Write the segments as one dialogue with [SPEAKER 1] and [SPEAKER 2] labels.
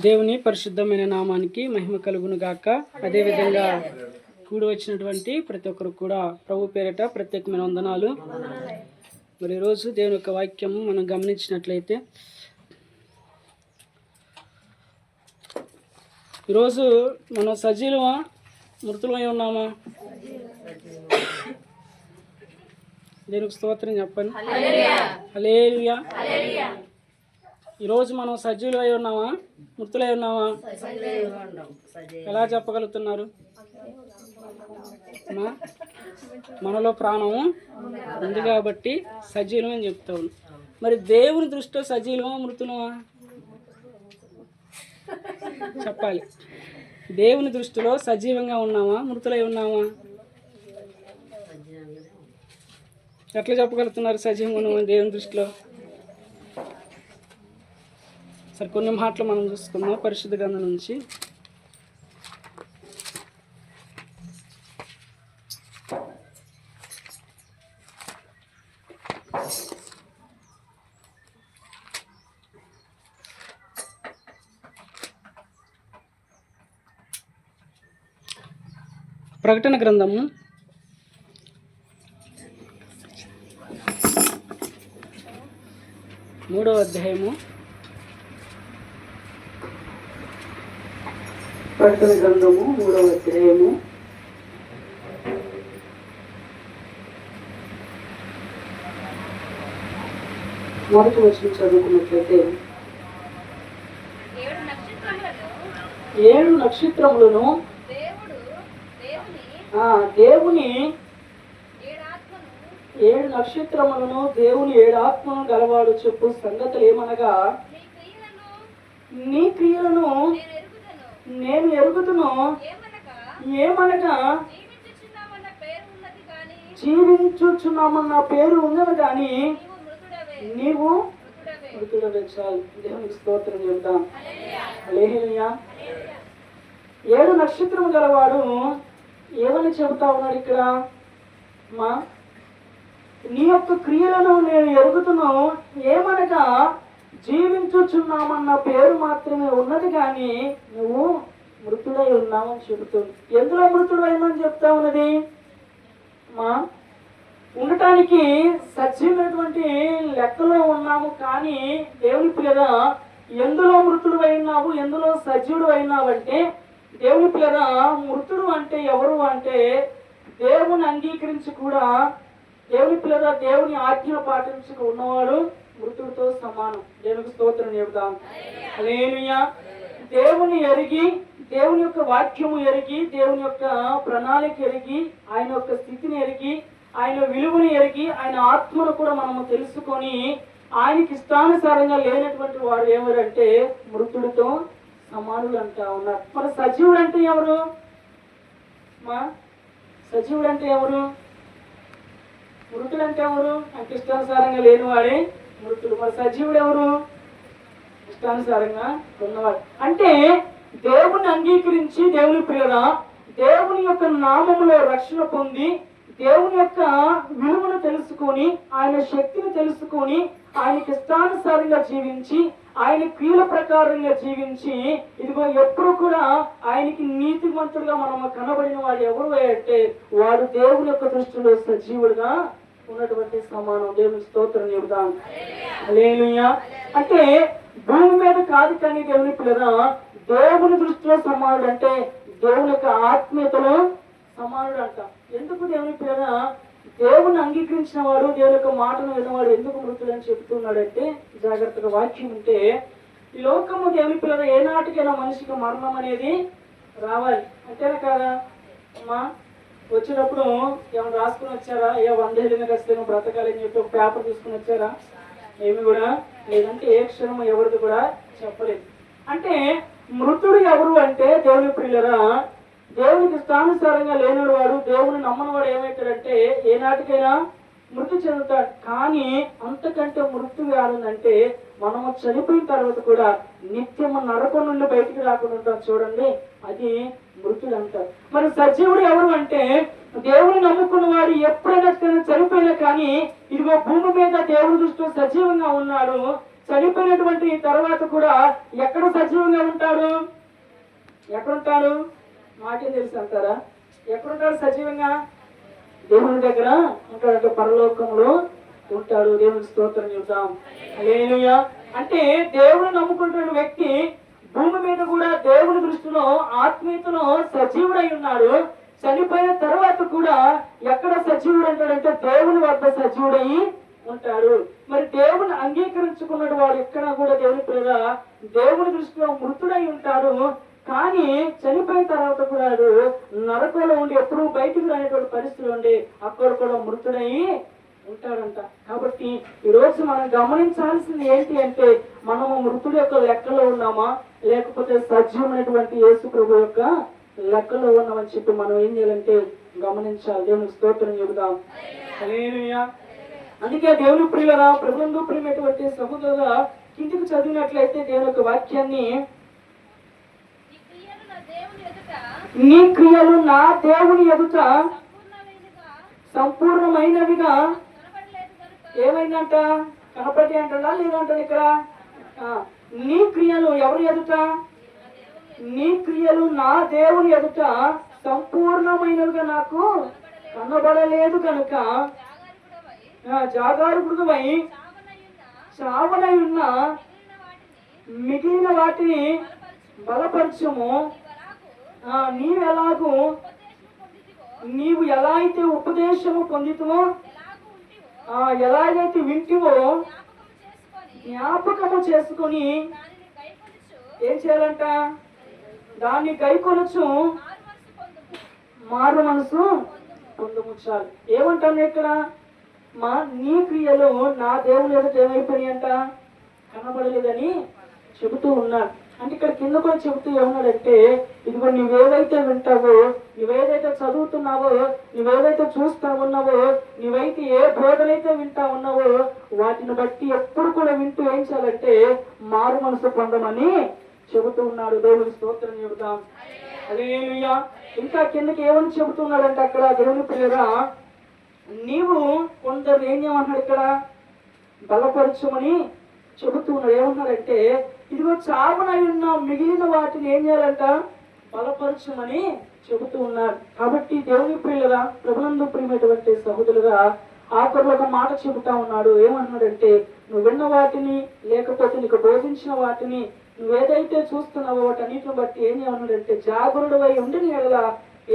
[SPEAKER 1] దేవుని పరిశుద్ధమైన నామానికి మహిమ కలుగును గాక. అదేవిధంగా కూడి వచ్చినటువంటి ప్రతి ఒక్కరు కూడా ప్రభు పేరిట ప్రత్యేకమైన వందనాలు. మరి ఈరోజు దేవుని యొక్క వాక్యము మనం గమనించినట్లయితే, ఈరోజు మనం సజీవమా మృతులమై ఉన్నామా? దేవునికి స్తోత్రం చెప్పండి. హల్లెలూయా. ఈరోజు మనం సజీవులై ఉన్నామా మృతులై ఉన్నామా? ఎలా చెప్పగలుగుతున్నారు? మనలో ప్రాణము ఉంది కాబట్టి సజీవం అని చెప్తావు. మరి దేవుని దృష్టిలో సజీవమా మృతులమా చెప్పాలి. దేవుని దృష్టిలో సజీవంగా ఉన్నామా మృతులై ఉన్నామా? ఎట్లా చెప్పగలుగుతున్నారు సజీవంగా ఉన్నామా దేవుని దృష్టిలో? సరే, కొన్ని మాటలు మనం చూసుకుందాం పరిశుద్ధ గ్రంథం నుంచి. ప్రకటన గ్రంథము 3వ అధ్యాయము. ప్రకటన గ్రంథము 3వ అధ్యాయము మొదటి వచనం చదువుకున్నట్లయితే, 7 నక్షత్రములను దేవుని 7 నక్షత్రములను దేవుని 7 ఆత్మను గలవాడు చెప్పు సంగతులు ఏమనగా, నీ క్రియలను నేను ఎరుగుదును. ఏమనగా జీవించుచున్నామన్న పేరు ఉన్నది కానీ నీవు మృతుడవే. చాలు, దేవునికి స్తోత్రం చెబుతాం. హల్లెలూయా. 7 నక్షత్రం గలవాడు ఏమని చెబుతా ఉన్నాడు ఇక్కడ? నీ యొక్క క్రియలను నేను ఎరుగుతును. ఏమనగా జీవించుచున్నామన్న పేరు మాత్రమే ఉన్నది కానీ నువ్వు మృతుడై ఉన్నావని చెబుతుంది. ఎందులో మృతుడైందని చెప్తా ఉన్నది? ఉండటానికి సజీవమైనటువంటి లెక్కలో ఉన్నాము కానీ దేవుని పిల్లల ఎందులో మృతుడు అయినావు, ఎందులో సజీవుడు అయినావంటే, దేవుని పిల్లల మృతుడు అంటే ఎవరు అంటే దేవుని అంగీకరించి కూడా దేవుని పిల్లల దేవుని ఆజ్ఞ పాటించక ఉన్నవాడు మృతుడితో సమానం. దేవునికి స్తోత్రం చెబుతాం. హల్లెలూయా. దేవుని ఎరిగి, దేవుని యొక్క వాక్యము ఎరిగి, దేవుని యొక్క ప్రణాళిక ఎరిగి, ఆయన యొక్క స్థితిని ఎరిగి, ఆయన విలువను ఎరిగి, ఆయన ఆత్మను కూడా మనము తెలుసుకొని ఆయనకి ఇష్టానుసారంగా లేనటువంటి వాడు ఎవరంటే మృతుడితో సమానులు అంటా ఉన్నారు. మరి సజీవుడు అంటే ఎవరు? సజీవుడు అంటే ఎవరు? మృతుడు అంటే ఎవరు? అంటే ఇష్టానుసారంగా లేనివాడే మృతుడు. మరి సజీవుడు ఎవరు? ఇష్టానుసారంగా ఉన్నవాడు. అంటే దేవుని అంగీకరించి, దేవుని ప్రియుల దేవుని యొక్క నామములో రక్షణ పొంది, దేవుని యొక్క విలువను తెలుసుకొని, ఆయన శక్తిని తెలుసుకొని, ఆయనకి ఇష్టానుసారంగా జీవించి, ఆయన క్రియల ప్రకారంగా జీవించి, ఇదిగో ఎప్పుడు కూడా ఆయనకి నీతిమంతుడుగా మనం కనబడిన వాడు ఎవరు అంటే వాడు దేవుని యొక్క దృష్టిలో సజీవుడుగా ఉన్నటువంటి సమానం. దేవుని స్తోత్రం చెబుతాం. హల్లెలూయా. అంటే భూమి మీద కాదు కానీ దేవుని పిల్లల దేవుని దృష్టిలో సమానుడు అంటే దేవుని యొక్క ఆత్మీయతలో సమానుడు అంట. ఎందుకు దేవుని పిల్లల దేవుని అంగీకరించిన వాడు, దేవుని యొక్క మాటను విన్నవాడు ఎందుకు మృతుడు అని చెప్తున్నాడంటే, జాగ్రత్తగా వాక్యం ఉంటే, ఈ లోకము దేవుని పిల్లల ఏనాటికైనా మనిషికి మరణం అనేది రావాలి. అంతేనా కాదా? వచ్చినప్పుడు ఏమైనా రాసుకుని వచ్చారా? 100 ఏళ్ళ మీద వస్తే నువ్వు బ్రతకాలని చెప్పి ఒక పేపర్ తీసుకుని వచ్చారా? ఏమి కూడా లేదంటే ఏ క్షణం ఎవరిది కూడా చెప్పలేదు. అంటే మృతుడు ఎవరు అంటే దేవుని పిల్లరా దేవునికి ఇష్టానుసారంగా లేనివాడు, దేవుని నమ్మని వాడు ఏమవుతాడంటే ఏనాటికైనా మృతి చెందుతాడు. కానీ అంతకంటే మృత్యు ఏడుందంటే మనము చనిపోయిన తర్వాత కూడా నిత్యము నరకం నుండి బయటికి రాకుండా ఉంటాం చూడండి, అది మృతుడు అంటారు. మరి సజీవుడు ఎవరు అంటే దేవుని నమ్ముకున్న వాడు ఎప్పుడైనా చనిపోయినా కానీ ఇదిగో భూమి మీద దేవుని దృష్టిలో సజీవంగా ఉన్నాడు. చనిపోయినటువంటి తర్వాత కూడా ఎక్కడ సజీవంగా ఉంటాడు? ఎక్కడుంటాడు? మాకేం తెలుసు అంటారా? ఎక్కడుంటాడు సజీవంగా? దేవుని దగ్గర ఉంటాడు, పరలోకంలో ఉంటాడు. దేవుని స్తోత్రం చెబుతాం. హల్లెలూయా. అంటే దేవుని నమ్ముకుంటున్న వ్యక్తి భూమి మీద కూడా దేవుని దృష్టిలో ఆత్మీయతలో సజీవుడై ఉన్నాడు. చనిపోయిన తర్వాత కూడా ఎక్కడ సజీవుడు అంటాడంటే దేవుని వద్ద సజీవుడై ఉంటాడు. మరి దేవుని అంగీకరించుకున్న వాడు ఎక్కడ కూడా దేవుని ప్రేర దేవుని దృష్టిలో మృతుడై ఉంటాడు. కానీ చనిపోయిన తర్వాత కూడా నరకంలో ఉండి ఎప్పుడూ బయటికి రానేటువంటి పరిస్థితులు ఉండి అక్కడ కూడా మృతుడై ఉంటాడంట. కాబట్టి ఈ రోజు మనం గమనించాల్సింది ఏంటి అంటే మనము మృతుడు యొక్క లెక్కలో ఉన్నామా లేకపోతే సజీవమైనటువంటి యేసు ప్రభు యొక్క లెక్కలో ఉన్నామని చెప్పి మనం ఏం చేయాలంటే గమనించాలి. దేవునికి స్తోత్రం చెబుదాం. హల్లెలూయా. అందుకే దేవుని ప్రియులరా, ప్రభువునందు ప్రియమైనటువంటి సహోదరుల కిందికి చదివినట్లయితే దేవుని యొక్క వాక్యాన్ని, నీ క్రియలు నా దేవుని ఎదుట సంపూర్ణమైనవిగా ఏమైందంట? కనపడి అంటాడా లేదంటాడు ఇక్కడ? నీ క్రియలు ఎవరి ఎదుట? నీ క్రియలు నా దేవుని ఎదుట సంపూర్ణమైనవిగా నాకు కనబడలేదు కనుక జాగరూకుడవై చావనై ఉన్న మిగిలిన వాటిని బలపరచుము. నీవు ఎలా అయితే ఉపదేశము పొందితువో, ఎలాగైతే వింటివో జ్ఞాపకము చేసుకొని ఏం చేయాలంట? దాన్ని గైకొనొచ్చు మారు మనసు పొందముచ్చాలి. ఏమంటాను ఇక్కడ? నీ క్రియలు నా దేవుని ఎదుట ఏమైపోయినాయి అంట? కనబడలేదని చెబుతూ ఉన్నాడు. అంటే ఇక్కడ కింద కూడా చెబుతూ ఏమన్నాడంటే ఇదిగో నువ్వేవైతే వింటావో, నువ్వేదైతే చదువుతున్నావో, నువ్వేదైతే చూస్తా ఉన్నావో, నువ్వైతే ఏ బోధనైతే వింటా ఉన్నావో వాటిని బట్టి ఎప్పుడు కూడా వింటూ ఏం చేయాలంటే మారు మనసు పొందమని చెబుతూ ఉన్నాడు. దేవుని స్తోత్రం చెబుతాం. హల్లెలూయా. ఇంకా కిందకి ఏమని చెబుతున్నాడంటే అక్కడ దేవుని ప్రియరా, నీవు కొందరు ఏం చేయమన్నాడు ఇక్కడ? బలపరచమని చెబుతున్నాడు. ఏమన్నాడంటే ఇదిగో చావునై ఉన్న మిగిలిన వాటిని ఏం చేయాలంట? బలపరచమని చెబుతూ ఉన్నాడు. కాబట్టి దేవుని ప్రియులుగా, ప్రభునందు ప్రియమైనటువంటి సహోదరులుగా ఆఖరిలో ఒక మాట చెబుతా ఉన్నాడు. ఏమన్నాడంటే నువ్వు విన్న వాటిని లేకపోతే నీకు బోధించిన వాటిని నువ్వేదైతే చూస్తున్నావో వాటన్నిటిని బట్టి ఏం చేయమన్నాడంటే జాగరుడవై ఉండి నీడలా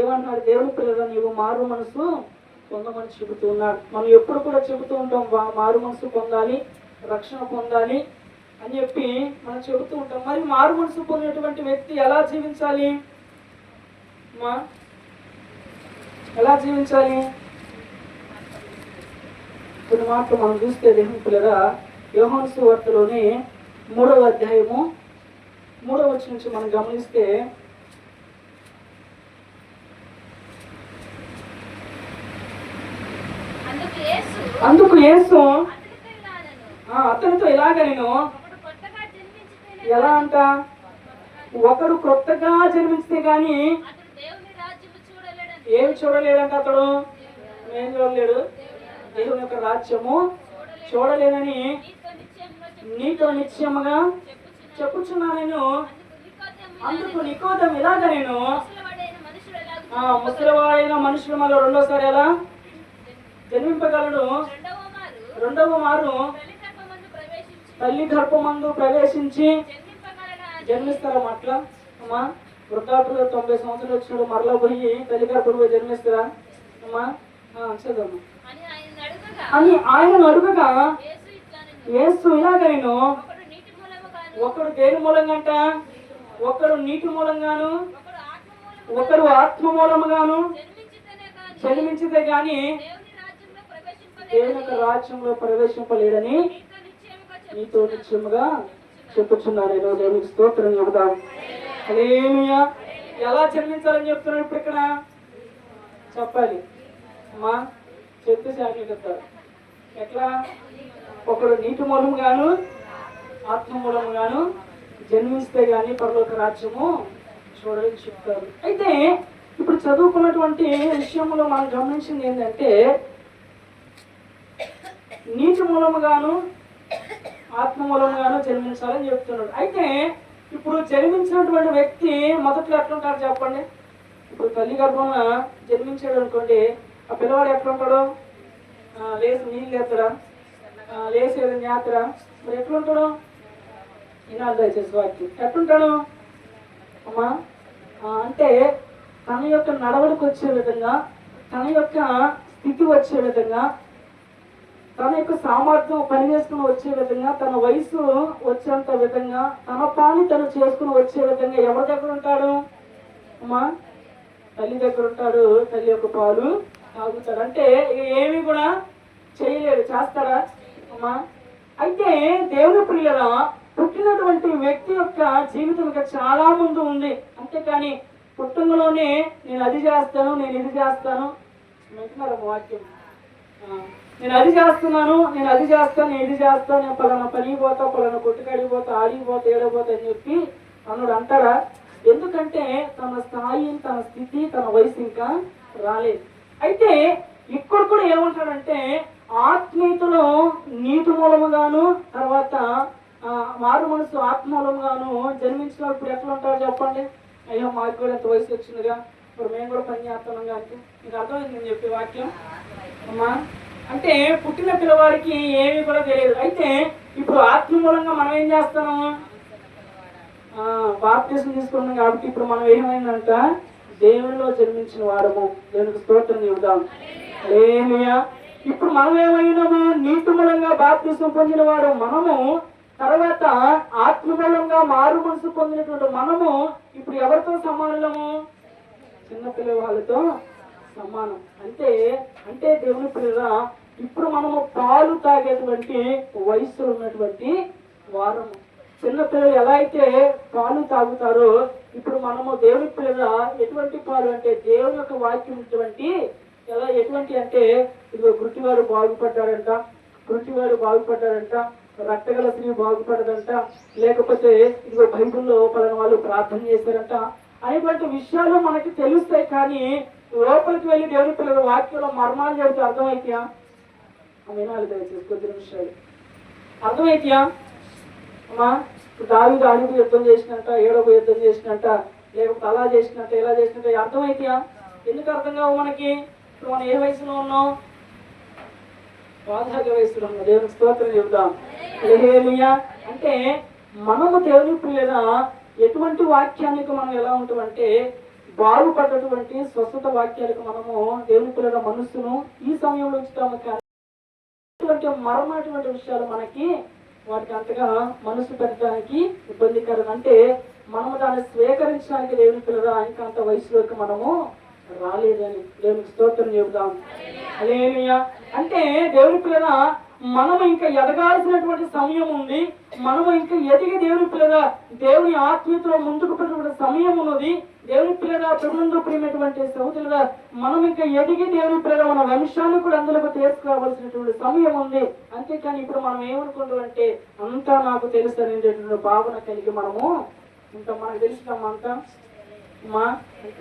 [SPEAKER 1] ఏమన్నాడు? దేవుని ప్రియులుగా నీవు మారు మనసు పొందమని చెబుతూ ఉన్నాడు. మనం ఎప్పుడు కూడా చెబుతూ ఉంటాం మారు మనసు పొందాలి, రక్షణ పొందాలి అని చెప్పి మనం చెబుతూ ఉంటాం. మరి మారు మనసు పొందినటువంటి వ్యక్తి ఎలా జీవించాలి? ఎలా జీవించాలి? కొన్ని మాటలు మనం చూస్తే దేవుని పిల్లగా యోహాను సువార్తలోని 3వ అధ్యాయము 3వ వచనం నుంచి మనం గమనిస్తే అందుకు యేసు అతనితో ఇలాగ నేను ఎలా అంట? ఒకడు కొత్తగా జన్మించితే గాని ఏమి చూడలేడంట. అతడు ఏం చూడలేడు? దేవుని యొక్క రాజ్యము చూడలేనని నీతో నిశ్చయముగా చెప్పుచున్నా నేను. అందుకు నికోదేము ఇలాగ నేను ముసలివాడైన మనుషుల మళ్ళీ రెండోసారి ఎలా జన్మింపగలడు? రెండవ మారు తల్లి గర్భమందు ప్రవేశించి జన్మిస్తారా? అట్లా అమ్మా వృద్ధాపులు 90 సంవత్సరాలు వచ్చినాడు మరలా పోయి తల్లి గర్భంలో జన్మిస్తారా అమ్మా? చదవమ్మా అని ఆయన అడుగగా యేసు ఇలాగ నేను ఒకడు దేని మూలంగా? ఒకడు నీటి మూలంగాను ఒకడు ఆత్మ మూలముగాను జన్మించితే గాని దేవుని యొక్క రాజ్యంలో ప్రవేశింపలేడని నీతో నిశ్చయముగా చెప్పుచున్నాను. నేను దేవునికి స్తోత్రం చెబుతాం. హల్లెలూయా. ఎలా జన్మించాలని చెప్తున్నాడు ఇప్పుడు ఇక్కడ? చెప్పాలి అమ్మా. చెప్తే శాఖలు చెప్తారు. ఎట్లా? ఒకడు నీటి మూలముగాను ఆత్మ మూలముగాను జన్మిస్తే గాని పరలోక రాజ్యము చూడని చెప్తారు. అయితే ఇప్పుడు చదువుకున్నటువంటి విషయంలో మనం గమనించింది ఏంటంటే నీటి మూలముగాను ఆత్మ మూలముగాను జన్మించాలని చెప్తున్నాడు. అయితే ఇప్పుడు జన్మించినటువంటి వ్యక్తి మొదట్లో ఎట్లుంటాడు చెప్పండి? ఇప్పుడు తల్లి గర్భంలో జన్మించాడు అనుకోండి, ఆ పిల్లవాడు ఎట్లుంటాడు? లేచి నీళ్ళు ఎత్తడా, లేచి ఏదైనా చేత్తడా? మరి ఎట్లుంటాడు? వినాలి దయచేసి వాక్యం. ఎట్లుంటాడు అమ్మా అంటే తన యొక్క నడవడికి వచ్చే విధంగా, తన యొక్క స్థితి వచ్చే విధంగా, తన యొక్క సామర్థ్యం పనిచేసుకుని వచ్చే విధంగా, తన వయసు వచ్చేంత విధంగా, తన పని తను చేసుకుని వచ్చే విధంగా ఎవరి దగ్గర ఉంటాడు అమ్మా? తల్లి దగ్గర ఉంటాడు. తల్లి యొక్క పాలు తాగుతాడు. అంటే ఏమి కూడా చేయలేడు. చేస్తాడా అమ్మా? అయితే దేవుని ప్రియుల పుట్టినటువంటి వ్యక్తి యొక్క జీవితం ఇంకా చాలా ముందు ఉంది. అంతేకాని పుట్టంలోనే నేను అది చేస్తాను, నేను ఇది చేస్తాను వింటున్నారు వాక్యం. నేను అది చేస్తున్నాను, నేను అది చేస్తాను, నేను ఇది చేస్తాను, నేను పలానా పని పోతా, పలానా కొట్టుకాడికి పోతా, ఆడికి పోతా, ఏడపోతా అని చెప్పి అన్నాడు అంటాడా? ఎందుకంటే తన స్థాయి, తన స్థితి, తన వయసు ఇంకా రాలేదు. అయితే ఇక్కడ కూడా ఏమంటాడంటే ఆత్మీయతలో నీటి మూలముగాను, తర్వాత మారు మనసు ఆత్మ మూలముగాను జన్మించినప్పుడు ఎట్లా ఉంటారు చెప్పండి? అయ్యో మాకు కూడా ఎంత వయసు వచ్చిందిగా, ఇప్పుడు మేము కూడా పని చేస్తున్నాం. అంటే మీకు అర్థమైంది నేను చెప్పే వాక్యం అమ్మా? అంటే పుట్టిన పిల్లవాడికి ఏమీ కూడా తెలియదు. అయితే ఇప్పుడు ఆత్మ మూలంగా మనం ఏం చేస్తాము? బాప్తిసం తీసుకున్నాం కాబట్టి ఇప్పుడు మనం ఏమైందంట? దేవునిలో జన్మించిన వాడము. దేవునికి స్తోత్రం చెబుదాం. హల్లెలూయా. ఇప్పుడు మనం ఏమైనాము? నీటి మూలంగా బాప్తిసం పొందిన వాడు మనము, తర్వాత ఆత్మ మూలంగా మారు మనసు పొందినటువంటి మనము ఇప్పుడు ఎవరితో సమానము? చిన్నపిల్ల వాళ్ళతో సమానం. అంటే దేవుని పిల్లల ఇప్పుడు మనము పాలు తాగేటువంటి వయసులో ఉన్నటువంటి వారము. చిన్నపిల్లలు ఎలా అయితే పాలు తాగుతారో ఇప్పుడు మనము దేవుని పిల్లల ఎటువంటి పాలు అంటే దేవుని యొక్క వాక్యం ఎటువంటి అంటే ఇదిగో గుడ్డివాడు బాగుపడ్డాడంట, రక్తగల స్త్రీ బాగుపడదంట, లేకపోతే ఇదిగో బైబిల్లో పలానా వాళ్ళు ప్రార్థన చేశారంట అనేటువంటి విషయాలు మనకి తెలుస్తాయి. కానీ లోపలికి వెళ్ళి దేవుని పిల్లల వాక్యంలో మర్మాలు చెబితే అర్థమైతయా? వినాలి దయచేసి కొద్ది నిమిషాలు. అర్థమైతయా అమ్మా? దావీదు అడుగు యుద్ధం చేసినట్ట, ఏడవ యుద్ధం చేసినట్ట, లేకపోతే అలా చేసినట్ట, ఇలా చేసినట్ట అర్థమైతయా? ఎందుకు అర్థం కావు మనకి? ఇప్పుడు మనం ఏ వయసులో ఉన్నాం? వార్ధక్య వయసులో ఉన్నాం. దేవునికి స్తోత్రం చెబుదాం. హల్లెలూయా. అంటే మనము దేవుని పిల్లల ఎటువంటి వాక్యానికి మనం ఎలా ఉంటామంటే బాగుపడ్డటువంటి స్వస్థత వాక్యాలకు మనము దేవుని పిల్లల మనస్సును ఈ సమయంలో ఉంచుతాము. కానీ మరమటువంటి విషయాలు మనకి వాటికి అంతగా మనసు పెట్టడానికి ఇబ్బందికరం. అంటే మనము దాన్ని స్వీకరించడానికి దేవుని పిల్లల ఇంకా అంత వయసులోకి మనము రాలేదని దేవునికి స్తోత్రం చెబుదాం. హల్లెలూయా. అంటే దేవుని పిల్లల మనము ఇంకా ఎదగాల్సినటువంటి సమయం ఉంది. మనము ఇంకా ఎదిగి దేవుని పిల్లల దేవుని ఆత్మీయతలో ముందుకు పెట్టినటువంటి సమయం ఉన్నది. దేవుని పిల్లల ప్రభునందు ప్రియమైనటువంటి సహోదరులుగా మనం ఇంకా ఎదిగి దేవుని పిల్లల మన వంశాన్ని కూడా అందులోకి తీసుకురావాల్సినటువంటి సమయం ఉంది. అంతేకాని ఇప్పుడు మనం ఏమనుకుంటాం అంటే అంతా నాకు తెలుసు అనేటటువంటి భావన కలిగి మనము ఇంకా మనకు తెలుస్తామంతా మా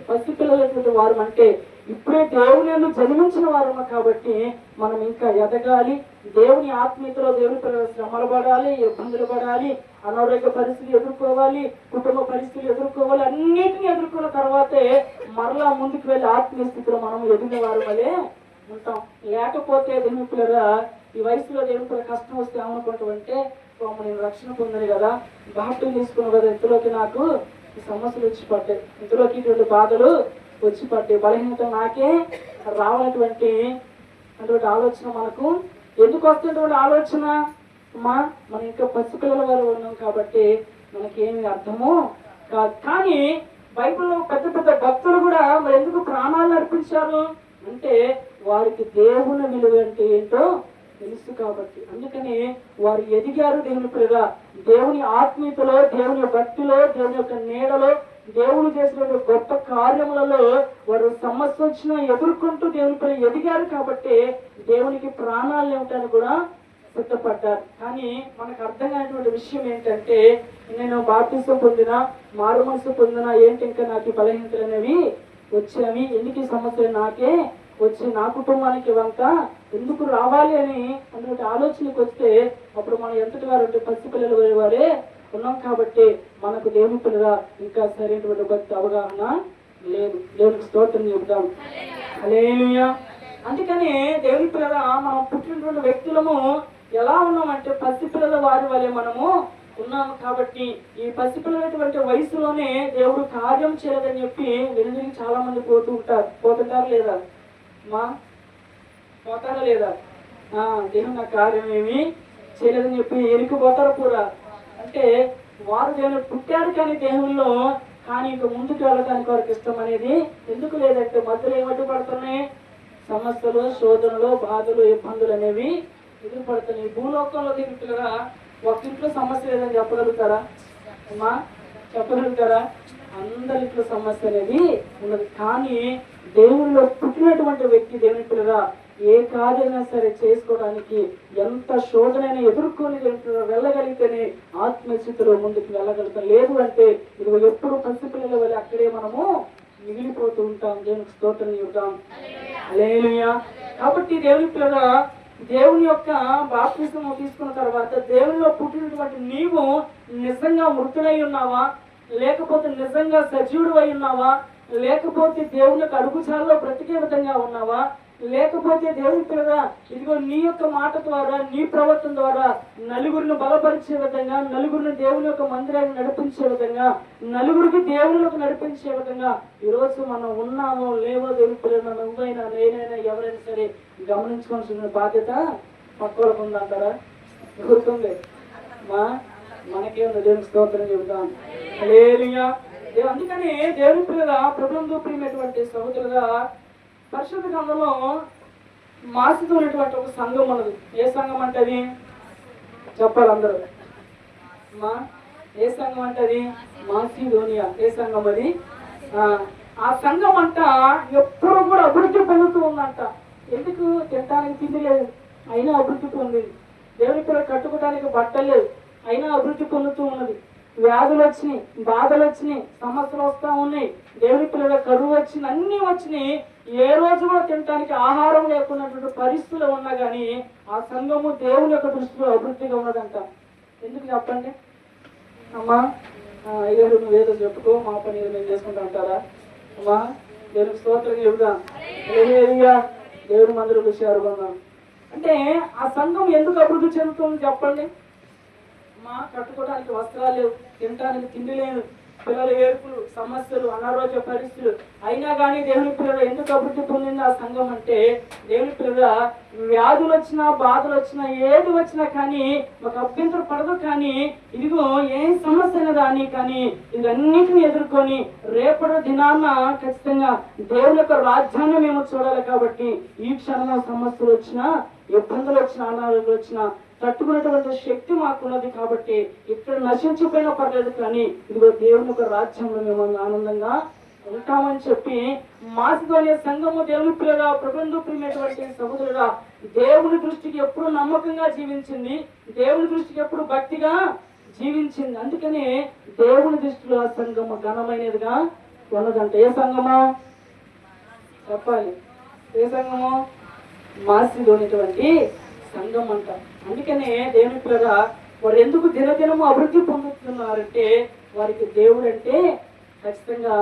[SPEAKER 1] పసిపిల్లలటువంటి వారు అంటే ఇప్పుడే దేవుని జన్మించిన వారము కాబట్టి మనం ఇంకా ఎదగాలి. దేవుని ఆత్మీయతలో దేవుని శ్రమలు పడాలి, ఇబ్బందులు పడాలి, అనారోగ్య పరిస్థితులు ఎదుర్కోవాలి, కుటుంబ పరిస్థితులు ఎదుర్కోవాలి. అన్నిటిని ఎదుర్కొన్న తర్వాతే మరలా ముందుకు వెళ్ళి ఆత్మీయ స్థితిలో మనం ఎదిగిన వారు వలే ఉంటాం. లేకపోతే దేవుని పిల్లల ఈ వయసులో దేవుని పిల్లల కష్టం వస్తే ఏమనుకుంటామంటే నేను రక్షణ పొందని కదా, బాప్టిజం తీసుకున్నాను కదా, ఇంతలోకి నాకు ఈ సమస్యలు వచ్చి పడ్డాయి, ఇంతలోకి ఇటువంటి బాధలు వచ్చి పడ్డాయి, బలహీనత నాకే రావాలటువంటి ఆలోచన మనకు ఎందుకు వస్తున్నటువంటి ఆలోచన? మనం ఇంకా పసిపిల్లల వారు ఉన్నాం కాబట్టి మనకేమి అర్థమో కాదు. కానీ బైబిల్లో పెద్ద పెద్ద భక్తులు కూడా మరి ఎందుకు ప్రాణాలను అర్పించారు అంటే వారికి దేవుని విలువ అంటే ఏంటో తెలుసు కాబట్టి. అందుకని వారు ఎదిగారు దేవుని పిల్లగా. దేవుని ఆత్మీయతలో, దేవుని భక్తిలో, దేవుని యొక్క నీడలో, దేవుడు చేసిన గొప్ప కార్యములలో వారు సమస్య వచ్చినా ఎదుర్కొంటూ దేవుని పిల్లలు ఎదిగారు కాబట్టి దేవునికి ప్రాణాలు ఇవ్వటానికి కూడా సిద్ధపడ్డారు. కానీ మనకు అర్థం కానిటువంటి విషయం ఏంటంటే, నేను బాప్తిసం పొందిన, మారు మనసు పొందిన, ఏంటి ఇంకా నాకు బలహీనతలు అనేవి వచ్చేవి, ఎందుకు ఈ సమస్యలు నాకే వచ్చి నా కుటుంబానికి ఇవంతా ఎందుకు రావాలి అని అన్నటువంటి ఆలోచనకు వస్తే, అప్పుడు మనం ఎంతటి వారు పసిపిల్లలు వారే ఉన్నాం. కాబట్టి మనకు దేవుని పిల్లగా ఇంకా సరైనటువంటి భక్తి అవగాహన లేదు. దేవునికి స్తోత్రం చెబుతాం. హల్లెలూయా. అందుకని దేవుని పిల్లగా మనం పుట్టినటువంటి వ్యక్తులము ఎలా ఉన్నామంటే పసిపిల్లల వారి వలె మనము ఉన్నాము. కాబట్టి ఈ పసిపిల్లలటువంటి వయసులోనే దేవుడు కార్యం చేయలేదని చెప్పి వెనుదిరిగి చాలా మంది పోతుంటారు లేదా మా పోతారా లేదా? దేవుడు నా కార్యం ఏమి చేయలేదని చెప్పి ఎనికిపోతారు కూడా. అంటే వారు దేవుని పుట్టారు కానీ దేవుల్లో, కానీ ఇంక ముందుకు వెళ్ళడానికి వారికి ఇష్టం అనేది ఎందుకు లేదంటే మధ్యలో ఏమడ్డు పడుతున్నాయి? సమస్యలు, శోధనలు, బాధలు, ఇబ్బందులు అనేవి ఎదురుపడుతున్నాయి. భూలోకంలో దిగుతుగా ఒక ఇంట్లో సమస్య లేదని చెప్పగలుగుతారా అమ్మా? చెప్పగలుగుతారా? అందరి ఇంట్లో సమస్య అనేది ఉన్నది. కానీ దేవుళ్ళలో పుట్టినటువంటి వ్యక్తి దేవుని పిల్లగా ఏ కార్యమైనా సరే చేసుకోవడానికి ఎంత శోధనైనా ఎదుర్కొని వెళ్ళగలిగితేనే ఆత్మస్థితిలో ముందుకు వెళ్ళగలుగుతాం. లేదు అంటే ఇది ఎప్పుడు పసిపిల్లల వల్ల అక్కడే మనము మిగిలిపోతూ ఉంటాం. దేవునికి స్తోత్రం చెబుతాం. హల్లెలూయా. కాబట్టి దేవుని పిల్లగా దేవుని యొక్క బాప్తిసం తీసుకున్న తర్వాత దేవునిలో పుట్టినటువంటి నీవు నిజంగా మృతుడై ఉన్నావా, లేకపోతే నిజంగా సజీవుడు అయి ఉన్నావా, లేకపోతే దేవుని యొక్క అడుగుచాలలో బ్రతికే విధంగా ఉన్నావా, లేకపోతే దేవుని పిల్లగా ఇదిగో నీ యొక్క మాట ద్వారా, నీ ప్రవర్తన ద్వారా నలుగురిని బలపరిచే విధంగా, నలుగురిని దేవుని యొక్క మందిరాన్ని నడిపించే విధంగా, నలుగురికి దేవునిలోకి నడిపించే విధంగా ఈరోజు మనం ఉన్నామో లేవో దేవుని పిల్లలు నువ్వైనా నేనైనా ఎవరైనా సరే గమనించుకోవాల్సిన బాధ్యత పక్కలకు ఉందంటారా? గుర్తుంది మనకే ఉంది. దేవుని స్తోత్రం చెబుతాం. హల్లెలూయా. అందుకని దేవుని పిల్లల ప్రభువునందు ప్రియమైనటువంటి సహోదరులుగా పరిశుద్ధ గ్రంథంలో మాసితో ఉన్నటువంటి ఒక సంఘం ఉన్నది. ఏ సంఘం అంటది చెప్పాలి అందరూ? ఏ సంఘం అంటది? మాసిదోనియా. ఏ సంఘం అది? ఆ సంఘం అంట ఎప్పుడు కూడా అభివృద్ధి పొందుతూ ఉందంట. ఎందుకు? తినడానికి తిండి లేదు, అయినా అభివృద్ధి పొందింది. దేవుని పిల్లలు కట్టుకోవడానికి బట్టలు లేదు, అయినా అభివృద్ధి పొందుతూ ఉన్నది. వ్యాధులు వచ్చినాయి, బాధలు వచ్చినాయి, సమస్యలు వస్తూ ఉన్నాయి, దేవుని పిల్లల కరువు వచ్చింది, అన్నీ వచ్చినాయి. ఏ రోజు కూడా తినడానికి ఆహారం లేకున్నటువంటి పరిస్థితులు ఉన్నా కానీ ఆ సంఘము దేవుని యొక్క దృష్టిలో అభివృద్ధిగా ఉన్నదంట. ఎందుకు చెప్పండి అమ్మా? అయ్యారు నువ్వేదో చెప్పుకో, మా పని మేము చేసుకుంటా అంటారా అమ్మా? దేవునికి స్తోత్రం చెబుదాం. దేవుని మందిరం విషయాలు అంటే ఆ సంఘం ఎందుకు అభివృద్ధి చెందుతుంది చెప్పండి? కట్టుకోవడానికి వస్త్రాలు లేవు, తినడానికి తిండి లేదు, పిల్లల ఏర్పులు, సమస్యలు, అనారోగ్య పరిస్థితులు, అయినా కానీ దేవుని పిల్లలు ఎందుకు అభివృద్ధి పొందింది ఆ సంఘం అంటే, దేవుని పిల్లల వ్యాధులు వచ్చినా, బాధలు వచ్చినా, ఏది వచ్చినా కానీ ఒక అభ్యంతరం పడదు. కానీ ఇదిగో ఏ సమస్య అయినదాన్ని కానీ ఇవన్నిటిని ఎదుర్కొని రేపటి దినాన్న ఖచ్చితంగా దేవుని యొక్క రాజ్యాన్ని మేము చూడాలి. కాబట్టి ఈ క్షణంలో సమస్యలు వచ్చినా, ఇబ్బందులు వచ్చినా, అనారోగ్యాలు వచ్చినా తట్టుకునేటువంటి శక్తి మాకున్నది. కాబట్టి ఇక్కడ నశించిపోయినా పర్లేదు, కానీ ఇదిగో దేవుని యొక్క రాజ్యంలో మేము ఆనందంగా ఉంటామని చెప్పి మాసిదోనియా సంఘము దేవుని పిల్లగా ప్రభువునందు ప్రియమైనటువంటి సహోదరుగా దేవుని దృష్టికి ఎప్పుడు నమ్మకంగా జీవించింది, దేవుని దృష్టికి ఎప్పుడు భక్తిగా జీవించింది. అందుకనే దేవుని దృష్టిలో ఆ సంఘము ఘనమైనదిగా ఉన్నదంట. ఏ సంఘమో చెప్పాలి? ఏ సంఘమో? మాసిదోనిటువంటి సంఘం అంట. అందుకనే దేవుని పిల్లగా వారు ఎందుకు దినదినము అభివృద్ధి పొందుతున్నారంటే వారికి దేవుడు అంటే ఖచ్చితంగా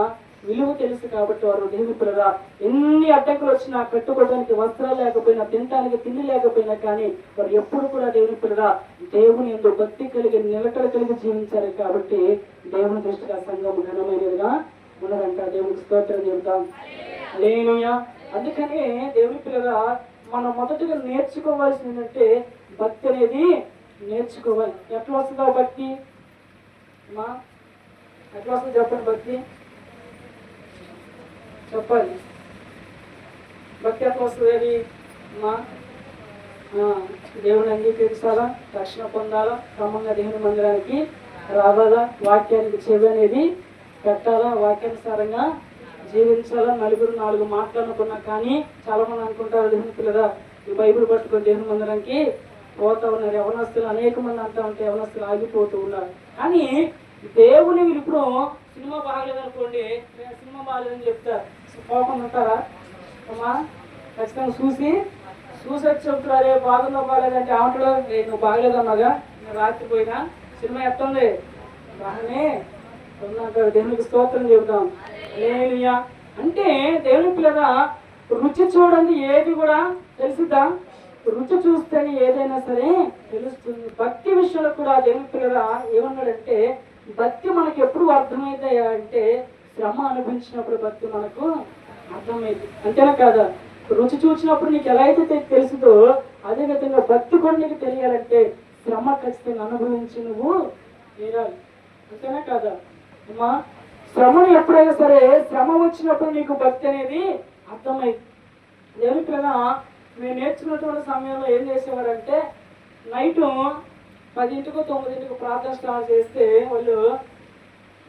[SPEAKER 1] విలువ తెలుసు. కాబట్టి వారు దేవుని పిల్లగా ఎన్ని అడ్డంకులు వచ్చినా, కట్టుకోవడానికి వస్త్రాలు లేకపోయినా, తినడానికి తిండి లేకపోయినా కానీ వారు ఎప్పుడు కూడా దేవుని పిల్లగా దేవుని ఎంతో భక్తి కలిగి నిలకడ కలిగి జీవించారు. కాబట్టి దేవుని దృష్టిగా సంఘం ఘనమైనదిగా ఉన్నదంట. దేవునికి స్తోత్రం చెబుతాం. హల్లెలూయా. అందుకనే దేవుని పిల్లగా మనం మొదటిగా నేర్చుకోవాల్సింది ఏంటంటే భక్తి అనేది నేర్చుకోవాలి. ఎట్లా వస్తుందా భక్తి? ఎట్లా వస్తుంది చెప్పండి? భక్తి చెప్పాలి. భక్తి ఎట్లా వస్తుంది? అది దేవుని అంగీకరించాలా, రక్షణ పొందాలా, క్రమంగా దేవుని మందిరానికి రావాలా, వాక్యానికి చెవి అనేది పెట్టాలా, వాక్యానుసారంగా జీవించాలా, నలుగురు నాలుగు మాట్లాడుకున్నా. కానీ చాలా మంది అనుకుంటారు దేవుని పిల్లగా ఈ బైబిల్ పట్టుకొని దేవుని మందిరానికి పోతా ఉన్నారు. యవనస్తులు అనేక మంది అంటా ఉంటే యవనస్తులు ఆగిపోతూ ఉన్నారు. కానీ దేవుని ఇప్పుడు సినిమా బాగలేదనుకోండి, సినిమా బాగలేదని చెప్తారు, పోకుండా ఉంటారా అమ్మా? ఖచ్చితంగా చూసి వచ్చి చెప్తారు, బాగుందో బాగలేదంటే ఆమెలో నువ్వు బాగలేదన్నాగా, నేను రాత్రి పోయినా సినిమా ఎట్టుంది బాగానే ఉన్నాక దేవునికి స్తోత్రం చెబుతాం. హల్లెలూయా. అంటే దేవుని పిల్లగా రుచి చూడండి ఏది కూడా తెలుసుద్దా? రుచి చూస్తేనే ఏదైనా సరే తెలుస్తుంది. భక్తి విషయంలో కూడా దేవుని పిల్లగా ఏమన్నాడంటే భక్తి మనకి ఎప్పుడు అర్థమైంది అంటే శ్రమ అనుభవించినప్పుడు భక్తి మనకు అర్థమైంది. అంతేనా కాదా? రుచి చూసినప్పుడు నీకు ఎలా అయితే తెలుసుదో అదే విధంగా భక్తి కూడా నీకు తెలియాలంటే శ్రమ ఖచ్చితంగా అనుభవించి నువ్వు తీరాలి. అంతేనా కాదా అమ్మా? శ్రమను ఎప్పుడైనా సరే శ్రమ వచ్చినప్పుడు నీకు భక్తి అనేది అర్థమైంది. దేవుని పిల్లగా మేము నేర్చుకున్నటువంటి సమయంలో ఏం చేసేవారంటే నైట్ 10ంటికో 9ంటికో ప్రార్థన స్టార్ట్ చేస్తే వాళ్ళు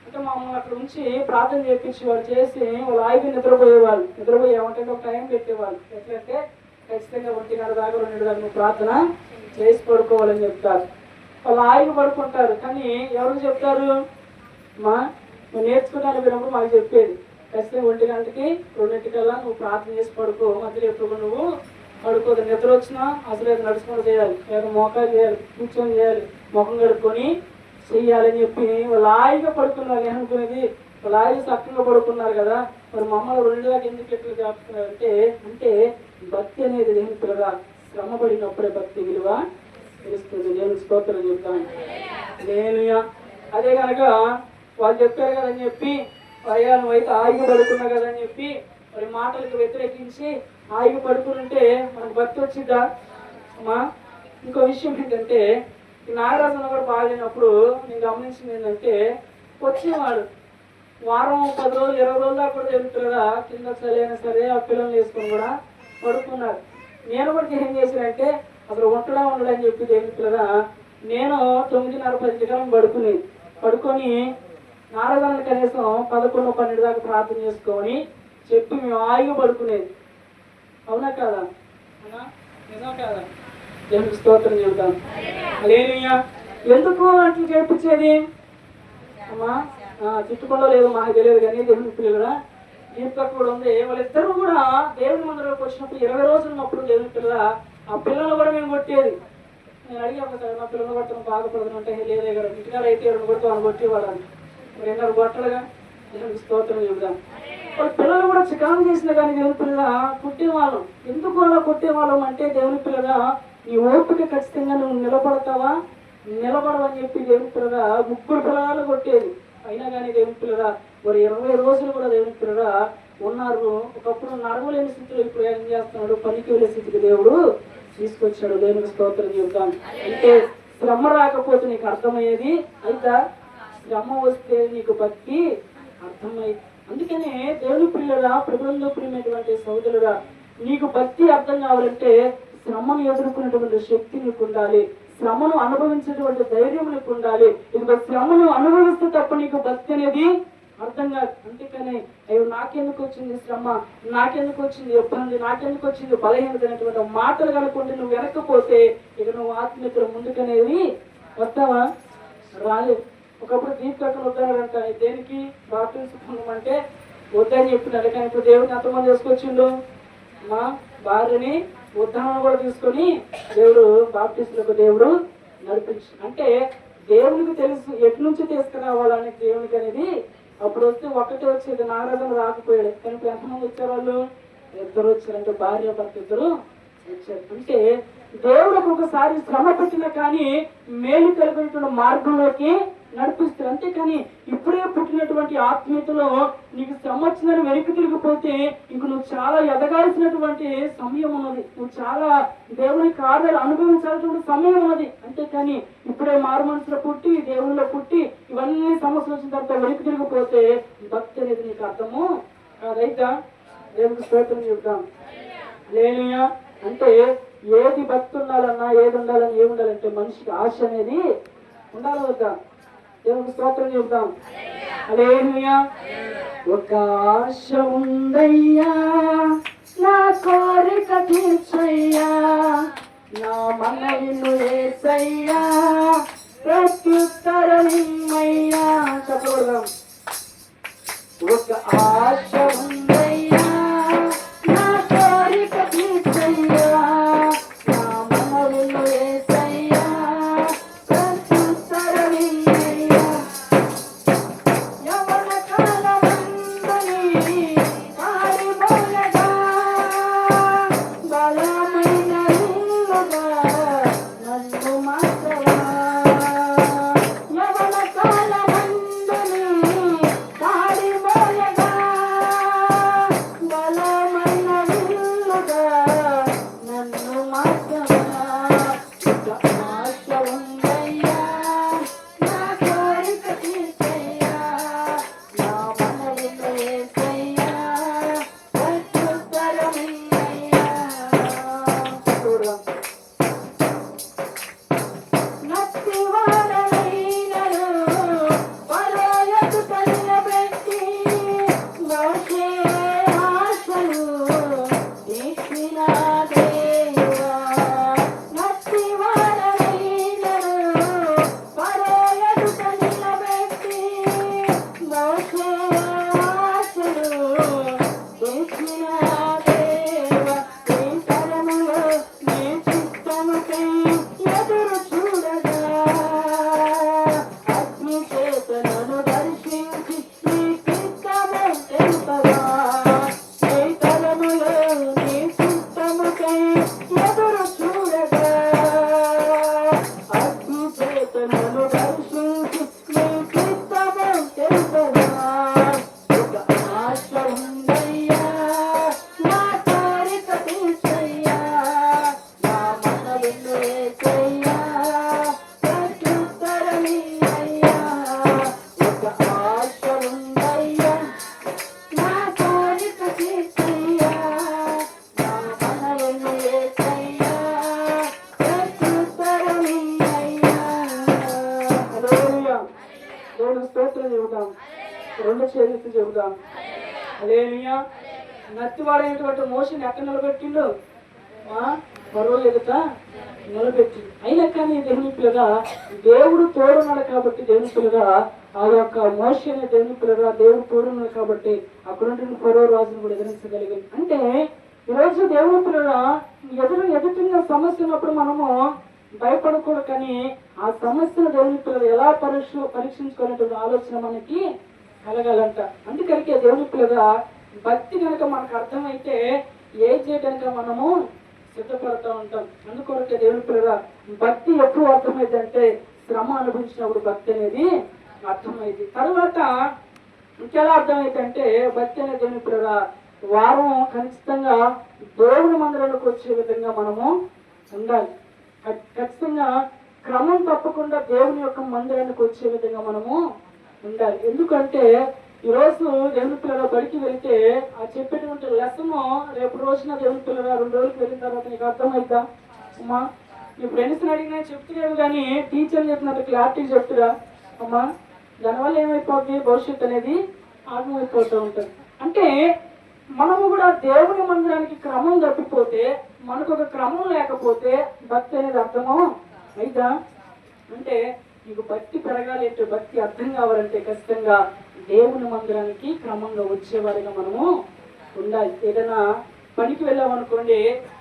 [SPEAKER 1] అంటే మమ్మల్ని అక్కడ ఉంచి ప్రార్థన చేయించేవాళ్ళు, చేసి వాళ్ళు ఆగి నిద్రపోయేవాళ్ళు. నిద్రపోయి ఏమంటే ఒక టైం పెట్టేవాళ్ళు. ఎట్లంటే ఖచ్చితంగా 1:30 దాకా 2 దాకా నువ్వు ప్రార్థన చేసి పడుకోవాలని చెప్తారు. వాళ్ళు ఆగి పడుకుంటారు. కానీ ఎవరికి చెప్తారు? నువ్వు నేర్చుకోవడానికి వినప్పుడు మాకు చెప్పేది ఖచ్చితంగా 1 గంటకి 2 నువ్వు ప్రార్థన చేసి పడుకో, మధ్యలో ఎప్పుడు నువ్వు పడుకోదు. నిద్ర వచ్చినా అసలు నడుచుకొని చేయాలి, లేదా మోకాలు చేయాలి, కూర్చొని చేయాలి, ముఖం కడుక్కొని చెయ్యాలని చెప్పి వాళ్ళు హాయిగా పడుకున్నారు. నేను అనుకునేది వాళ్ళు హాయిగా చక్కగా పడుకున్నారు కదా, మరి మమ్మల్ని 2 దాకా ఎందుకు ఎట్లు చెప్తున్నారు అంటే భక్తి అనేది దేవుని పిల్లగా శ్రమ పడినప్పుడే భక్తి విలువ తెలుస్తుంది. నేను స్తోత్రం చెప్తాను. నేను అదే కనుక వాళ్ళు చెప్పారు కదని చెప్పి అయ్యా నువ్వైతే ఆగి పడుకున్నా కదని చెప్పి మరి మాటలకు వ్యతిరేకించి ఆగి పడుకుని ఉంటే మనకు భక్తి వచ్చిద్దా అమ్మా? ఇంకో విషయం ఏంటంటే ఈ నాగరాజన కూడా బాగాలేనప్పుడు నేను గమనించింది ఏంటంటే వచ్చేవాడు వారం 10 రోజులు 20 రోజుల దాకా కూడా జరుగుతుందా కింద చలైనా సరే ఆ పిల్లల్ని వేసుకొని కూడా పడుకున్నారు. నేను కూడా ఏం చేశానంటే అసలు ఉండడని చెప్పి దేవుని నేను 9:30 10 పడుకొని నారదాన్ని కనీసం 11 12 దాకా ప్రార్థన చేసుకొని చెప్పి మేము హాయిగా పడుకునేది. అవునా కాదా? అవునా నిజం కాదా? దేవునికి స్తోత్రం చెబుతాం. హల్లెలూయా. ఎందుకు అట్లా చేయించేది అమ్మా? తిట్టుకుండా లేదు మాకు తెలియదు, కానీ దేవుని పిల్లలు దీంతో కూడా ఉంది. వాళ్ళిద్దరూ కూడా దేవుని మందిరంలోకి వచ్చినప్పుడు 20 రోజులు ఉన్నప్పుడు దేవుని పిల్లల ఆ పిల్లలు కూడా మేము కొట్టేది. నేను అడిగాను సార్, నా పిల్లలు కొట్టడం బాధపడదు అంటే లేదే కదా, ఇంటికాడ అయితే 2 కొడుతూ వాళ్ళు కొట్టేవాడు అని. 2 కొట్టలుగా దేవునికి స్తోత్రం చెబుతాం. వాళ్ళ పిల్లలు కూడా చికాకు చేసిన కానీ దేవుని పిల్లల కొట్టేవాళ్ళం. ఎందుకు అలా కొట్టేవాళ్ళం అంటే దేవుని పిల్లగా నీ ఓపిక ఖచ్చితంగా నువ్వు నిలబడతావా నిలబడవని చెప్పి దేవుని పిల్లగా 3 పిల్లలు కొట్టేది. అయినా కానీ దేవుని పిల్లగా మరి 20 రోజులు కూడా దేవుని పిల్లగా ఉన్నారు. ఒకప్పుడు నడవలేని స్థితిలో ఇప్పుడు ఏం చేస్తున్నాడు? పనికి వెళ్ళే స్థితికి దేవుడు తీసుకొచ్చాడు. దేవునికి స్తోత్రం చెబుతాం. అంటే శ్రమ రాకపోతే నీకు అర్థమయ్యేది అయితే, శ్రమ వస్తే నీకు భక్తి అర్థమయ్యేది. అందుకనే దేవుని పిల్లగా ప్రభువులో ప్రియమైనటువంటి సోదరులుగా నీకు భక్తి అర్థం కావాలంటే శ్రమను ఎదుర్కొనేటువంటి శక్తి నీకు ఉండాలి, శ్రమను అనుభవించేటువంటి ధైర్యం నీకు ఉండాలి. ఇది శ్రమను అనుభవిస్తే తప్ప నీకు భక్తి అనేది అర్థం కాదు. అందుకనే అయ్యో నాకెందుకు వచ్చింది శ్రమ, నాకెందుకు వచ్చింది ఇబ్బంది, నాకెందుకు వచ్చింది బలహీనత అనేటువంటి మాటలు కనుక్కుంటే నువ్వు వెనక్కపోతే ఇక నువ్వు ఆత్మీయతలు ముందుకనేది వస్తావా? రాలేదు. ఒకప్పుడు దీపకలు వద్దన్నారంట. దేనికి? బాప్టిజం అంటే వద్దని చెప్పినారు. కానీ ఇప్పుడు దేవుడిని ఎంతమంది తీసుకొచ్చిండు? మా భార్యని ఉద్దానం కూడా తీసుకొని దేవుడు బాప్టిస్టులకు దేవుడు నడిపించు. అంటే దేవునికి తెలుసు ఎటు నుంచి తీసుకురావాలని దేవునికి అనేది. అప్పుడు వస్తే ఒక్కటే వచ్చేది, నాగరాజన రాకపోయాడు. కానీ ఇప్పుడు ఎంతమంది వచ్చేవాళ్ళు? 2 వచ్చారంటే భార్య భర్త 2 వచ్చారు. అంటే దేవుడు ఒకసారి శ్రమ పెట్టినా కానీ మేలు కలిగినటువంటి మార్గంలోకి నడిపిస్తారు. అంతేకాని ఇప్పుడే పుట్టినటువంటి ఆత్మీయతలో నీకు శ్రమ వచ్చిందని వెనక్కి తిరిగిపోతే ఇంక నువ్వు చాలా ఎదగాల్సినటువంటి సమయం ఉన్నది, నువ్వు చాలా దేవుని కార్యాలు అనుభవించాల్సినటువంటి సమయం ఉన్నది. అంతేకాని ఇప్పుడే మారు మనసులో పుట్టి దేవుళ్ళలో పుట్టి ఇవన్నీ సమస్యలు వచ్చిన తర్వాత వెనక్కి తిరిగిపోతే భక్తి అనేది నీకు అర్థము కాదైతే. దేవునికి స్తోత్రం చెప్తాం. హల్లెలూయా. అంటే ఏది భక్తి ఉండాలన్నా ఏది ఉండాలని ఏమి ఉండాలంటే మనిషికి ఆశ అనేది ఉండాలి వద్దా? దేవునికి స్తోత్రం చెప్తాం. హల్లెలూయా. ఒక ఆశ ఉందయ్యా నా కోరిక తీర్చయ్యా, నా మనవిను యేసయ్యా, ప్రత్యుత్తరమిమ్మయ్యా. చెప్పగలరా? ఒక ఆశ ఉందయ్యా, నా కోరిక తీర్చయ్యా, నా మనవిను యేసయ్యా, ప్రత్యుత్తరమిమ్మయ్యా. యవన కాలమందుని పారిపోయగా, బలమైన ఇల్లుగా నన్ను మార్చవా. యవన కాలమందుని పారిపోయగా, బలమైన ఇల్లుగా నన్ను మార్చవా. ఒక ఆశ ఉందయ్యా, నా కోరిక తీర్చయ్యా, నా మనవిను యేసయ్యా, ప్రత్యుత్తరమిమ్మయ్యా. చూడరా, నత్తివాడనైనను పరాయకు తల్లబెట్టి, మోసే ఆశలు తీర్చిన దేవా. నత్తివాడనైనను పరాయకు తల్లబెట్టి, మోసే ఆశలు తీర్చిన దేవా. ఈ తరములో నీ చిత్తముకై ఎదురు చూడగా, అగ్ని చేతలను దర్శించి నీ చిత్తము తెలుపగా. ఈ తరములో నీ చిత్తముకై ఎదురు చూడగా, అగ్ని చేతలను దర్శించి నీ చిత్తము తెలుపగా. ఒక ఆశ ఉందయ్యా, నా కోరిక తీర్చయ్యా, నా మనవిను యేసయ్యా, ప్రత్యుత్తరమిమ్మయ్యా. ఒక ఆశ ఉందయ్యా, నా కోరిక తీర్చయ్యా, నా మనవిను యేసయ్యా, ప్రత్యుత్తరమిమ్మయ్యా. హల్లెలూయా. దేవుని స్తోత్రం చెబుతాం, రెండు చేతులు చెబుతాం. హల్లెలూయా. నత్తివాడైనటువంటి మోషని ఎక్కడ నిలబెట్టిండు? ఫరో ఎదుట నిలబెట్టి. అయినా కానీ దేవుని పిల్లగా దేవుడు తోడున్నాడు కాబట్టి, దేవుని పిల్లగా ఆ యొక్క మోషని దేవుని పిల్లగా దేవుడు తోడున్నాడు కాబట్టి అక్కడ ఫరో రాజును కూడా ఎదిరించగలిగింది. అంటే ఈరోజు దేవుని పిల్లగా ఎదుటిన్న సమస్య ఉన్నప్పుడు మనము భయపడకూడదు, కానీ ఆ సమస్యను దేవుని పిల్లలు ఎలా పరీక్షించుకునేటువంటి ఆలోచన మనకి కలగాలంట. అందుకనికే దేవుని పిల్లగా భక్తి కనుక మనకు అర్థమైతే ఏ చేయడానికి మనము సిద్ధపడుతూ ఉంటాం. అందుకొరకే దేవుని పిల్లగా భక్తి ఎప్పుడు అర్థమైంది అంటే శ్రమ అనుభవించినప్పుడు భక్తి అనేది అర్థమైంది. తర్వాత ఇంకెలా అర్థమైంది అంటే భక్తి అనేది దేవుని పిల్లగా వారం ఖచ్చితంగా దేవుని మందిరానికి వచ్చే విధంగా మనము ఉండాలి. ఖచ్చితంగా క్రమం తప్పకుండా దేవుని యొక్క మందిరానికి వచ్చే విధంగా మనము ఉండాలి. ఎందుకంటే ఈరోజు దేవుని పిల్లల బడికి వెళ్తే ఆ చెప్పేటువంటి లెసన్ రేపు రోజున దేవుని పిల్లల 2 రోజులకు వెళ్ళిన తర్వాత నీకు అర్థమైద్దా? అమ్మా, నీ ఫ్రెండ్స్ని అడిగినా చెప్తలేవు, కానీ టీచర్ చెప్పినట్టు క్లారిటీ చెప్తురా అమ్మా. దానివల్ల ఏమైపోతుంది? భవిష్యత్తు అనేది ఆగమైపోతూ ఉంటుంది. అంటే మనము కూడా దేవుని మందిరానికి క్రమం తప్పిపోతే, మనకు ఒక క్రమం లేకపోతే భక్తి అనేది అర్థమో అయిదా? అంటే నీకు భక్తి పెరగాలి అంటే, భక్తి అర్థం కావాలంటే ఖచ్చితంగా దేవుని మందిరానికి క్రమంగా వచ్చేవారిగా మనము ఉండాలి. ఏదైనా పనికి వెళ్ళామనుకోండి,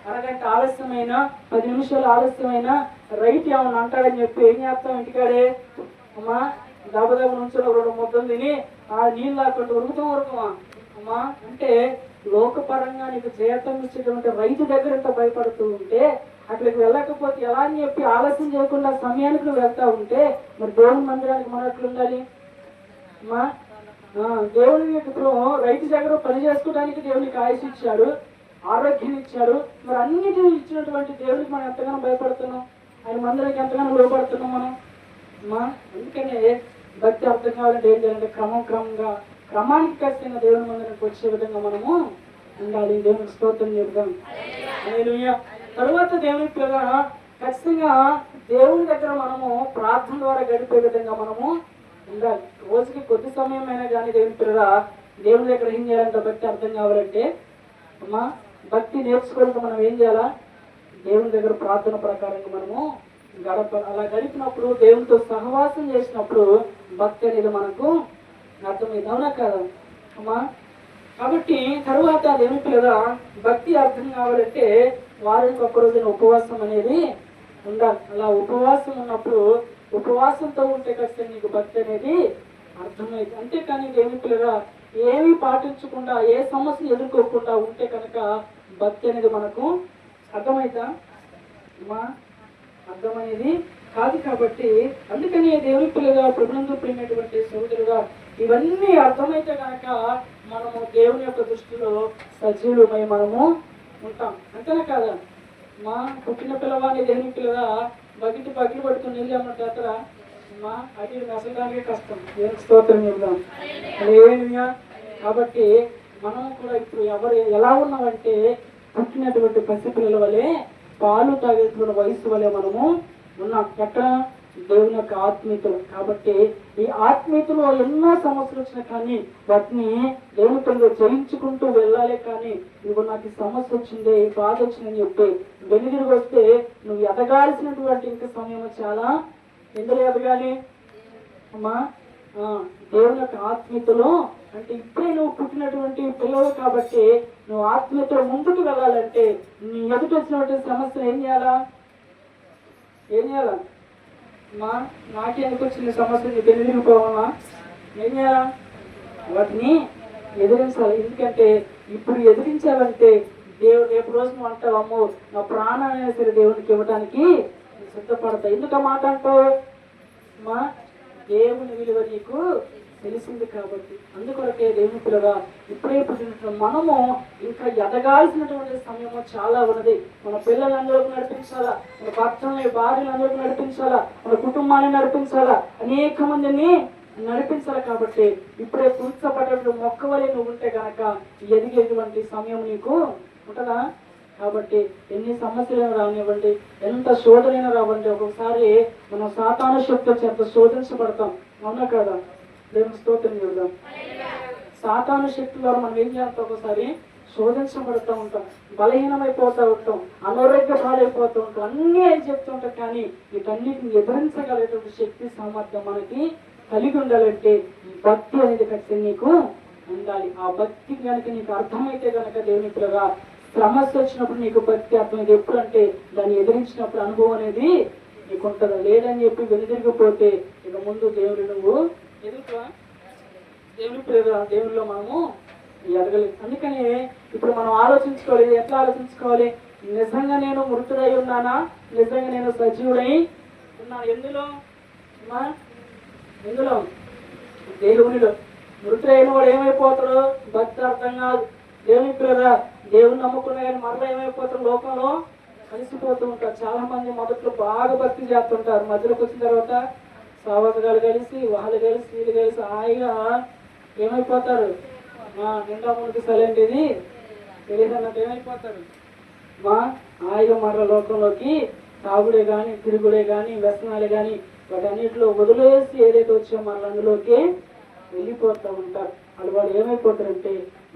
[SPEAKER 1] అరగంట ఆలస్యమైన 10 నిమిషాలు ఆలస్యమైన రైట్ ఏమన్నా అంటాడని చెప్పి ఏం చేస్తాం? ఇంటికాడే అమ్మా దాబదాబు నుంచి 2 ముద్దలు తిని ఆ నీళ్ళు లాక్కుంటూ ఉరుకుతాం వరకుమా అమ్మా. అంటే లోకపరంగా నీకు జీతం ఇచ్చేటువంటి రైతు దగ్గర ఎంత భయపడుతూ ఉంటే, అక్కడికి వెళ్ళకపోతే ఎలా అని చెప్పి ఆలస్యం చేయకుండా సమయానికి నువ్వు వెళ్తా ఉంటే, మరి దేవుని మందిరానికి మనం ఎట్లా ఉండాలి అమ్మా? దేవుని ఇప్పుడు రైతు దగ్గర పని చేసుకోవడానికి దేవునికి ఆయుష్ ఇచ్చాడు, ఆరోగ్యం ఇచ్చాడు. మరి అన్నిటిని ఇచ్చినటువంటి దేవునికి మనం ఎంతగానో భయపడుతున్నాం, ఆయన మందిరానికి ఎంతగానో లోపడుతున్నాం మనం అమ్మా. అందుకనే భక్తి అర్థం కావాలంటే ఏం చేయాలంటే క్రమానికి ఖచ్చితంగా దేవుని మందిరానికి వచ్చే విధంగా మనము ఉండాలి. దేవునికి స్తోత్రం చెబుతాం. హల్లెలూయా. తరువాత దేవుని పిల్లగా ఖచ్చితంగా దేవుని దగ్గర మనము ప్రార్థన ద్వారా గడిపే విధంగా మనము ఉండాలి. రోజుకి కొద్ది సమయం అయినా కానీ దేవుని పిల్లగా దేవుని దగ్గర ఏం చేయాలంటే భక్తి అర్థం కావాలంటే అమ్మా భక్తి నేర్చుకోవడానికి మనం ఏం చేయాలా? దేవుని దగ్గర ప్రార్థన ప్రకారంగా మనము అలా గడిపినప్పుడు, దేవునితో సహవాసం చేసినప్పుడు భక్తి అనేది మనకు అర్థమైంది. అవునా కదా అమ్మా? కాబట్టి తరువాత దేవుని పిల్లగా భక్తి అర్థం కావాలంటే వారానికి ఒక్క రోజున ఉపవాసం అనేది ఉండాలి. అలా ఉపవాసం ఉన్నప్పుడు, ఉపవాసంతో ఉంటే ఖచ్చితంగా నీకు భక్తి అనేది అర్థమైంది. అంతేకాని దేవుని పిల్లగా ఏమీ పాటించకుండా, ఏ సమస్యను ఎదుర్కోకుండా ఉంటే కనుక భక్తి అనేది మనకు అర్థమైందా అమ్మా? అర్థమనేది కాదు. కాబట్టి అందుకని దేవుని పిల్లగా, ప్రభునందు ప్రేమైనటువంటి సోదరుగా, ఇవన్నీ అర్థమైతే కనుక మనము దేవుని యొక్క దృష్టిలో సజీవులమై మనము ఉంటాం. అంతేనా కాదా? మా పుట్టిన పిల్లవాడిని దేవుని పిల్లగా బకెట్ పడుతూ నీళ్ళు ఏమంటారా మా అది మెసడానికే కష్టం. దేవునికి స్తోత్రం చెప్దాం. అదేమియా? కాబట్టి మనం కూడా ఇప్పుడు ఎలా ఉన్నామంటే పుట్టినటువంటి పసిపిల్లల వలె, పాలు తాగేటువంటి వయసు వలె మనము ఉన్నాం. ఎక్కడ? దేవుని యొక్క ఆత్మీయతలు. కాబట్టి ఈ ఆత్మీయతలో ఎన్నో సమస్యలు వచ్చినా కానీ వాటిని దేవుని పిల్లలు జయించుకుంటూ వెళ్ళాలి. కానీ నువ్వు నాకు సమస్య వచ్చింది, ఈ బాధ వచ్చిందని చెప్పి వెనుదిరిగి వస్తే నువ్వు ఎదగాల్సినటువంటి ఇంకా సమయం చాలా. ఎందులో ఎదగాలి అమ్మా? దేవుని యొక్క ఆత్మీయతలో. అంటే ఇప్పుడే నువ్వు పుట్టినటువంటి పిల్లలు కాబట్టి నువ్వు ఆత్మీయతలో ముందుకు వెళ్ళాలంటే నీ ఎదుటి వచ్చినటువంటి సమస్యను ఏం చేయాలా? మా నాకే ఎందుకు వచ్చిన సమస్య నీకు ఎదిరిగిపోవాలా? ఏం చేయాలా? వాటిని ఎదిరించాలి. ఎందుకంటే ఇప్పుడు ఎదిరించాలంటే దేవుడు రేపు రోజు నువ్వు అంటావు, అమ్మో నా ప్రాణాన్ని సరే దేవునికి ఇవ్వడానికి సిద్ధపడతావు. ఎందుకు మాట అంటావు? మా దేవుని విలువ నీకు తెలిసింది కాబట్టి. అందుకొరకే దేవుని పిల్లగా ఇప్పుడే పుట్టినట్టు మనము ఇంకా ఎదగాల్సినటువంటి సమయము చాలా ఉన్నది. మన పిల్లలందరికీ నడిపించాలా, మన భర్తల్ని భార్యలందరికీ నడిపించాలా, మన కుటుంబాన్ని నడిపించాలా, అనేక మందిని నడిపించాలి. కాబట్టి ఇప్పుడే కూర్చోబడ్డటువంటి మొక్క వలె నువ్వు ఉంటే కనుక ఎదిగేటువంటి సమయం నీకు ఉంటుందా? కాబట్టి ఎన్ని సమస్యలైనా రానివ్వండి, ఎంత శోధనైనా రావండి, ఒక్కొక్కసారి మనం సాతాను శక్తి చేత శోధించబడతాం. అవునా కదా? దేవుని స్తోత్రం చెబుదాం. సాతాను శక్తి ద్వారా మనం ఏం చేస్తాం? ఒకసారి శోధించబడుతూ ఉంటాం, బలహీనమైపోతూ ఉంటాం, అనారోగ్య పాలైపోతూ ఉంటాం, అన్నీ ఏం చెప్తూ ఉంటాం. కానీ వీటన్నిటిని ఎదిరించగలిగేటువంటి శక్తి సామర్థ్యం మనకి కలిగి ఉండాలంటే ఈ భక్తి అనేది ఖచ్చితంగా నీకు ఉండాలి. ఆ భక్తి కనుక నీకు అర్థమైతే కనుక దేవుని పిల్లగా సమస్య వచ్చినప్పుడు నీకు భక్తి అర్థమైంది. ఎప్పుడు అంటే దాన్ని ఎదిరించినప్పుడు అనుభవం అనేది నీకు ఉంటుంది. లేదని చెప్పి వెనుదిరిగిపోతే ఇక ముందు దేవుని నువ్వు ఎదుగుతా దేవుని పిల్లగా దేవునిలో మనము ఎదగలేదు. అందుకని ఇప్పుడు మనం ఆలోచించుకోవాలి. ఎట్లా ఆలోచించుకోవాలి? నిజంగా నేను మృతుడై ఉన్నానా? నిజంగా నేను సజీవుడై ఉన్నాను? ఎందులో దేవునిలో. మృతుడైన వాడు ఏమైపోతాడు? భక్తి అర్థం కాదు. దేవుని పిల్లగా దేవుని నమ్ముకున్నా కానీ మరలా ఏమైపోతారు? లోకంలో కలిసిపోతూ ఉంటారు. చాలా మంది మొదట్లో బాగా భక్తి చేస్తుంటారు, మధ్యలోకి వచ్చిన తర్వాత సావకాలు కలిసి వాళ్ళు కలిసి వీళ్ళు కలిసి హాయిగా ఏమైపోతారు? నిండా ముందుకు సైలెంట్ ఇది తెలియదన్నట్టు ఏమైపోతారు? హాయిగా మరల లోకంలోకి తాగుడే కానీ, తిరుగుడే కానీ, వ్యసనాలే కానీ వాటన్నిటిలో వదిలేసి ఏదైతే వచ్చో మరల అందులోకి వెళ్ళిపోతూ ఉంటారు. వాళ్ళు ఏమైపోతారంటే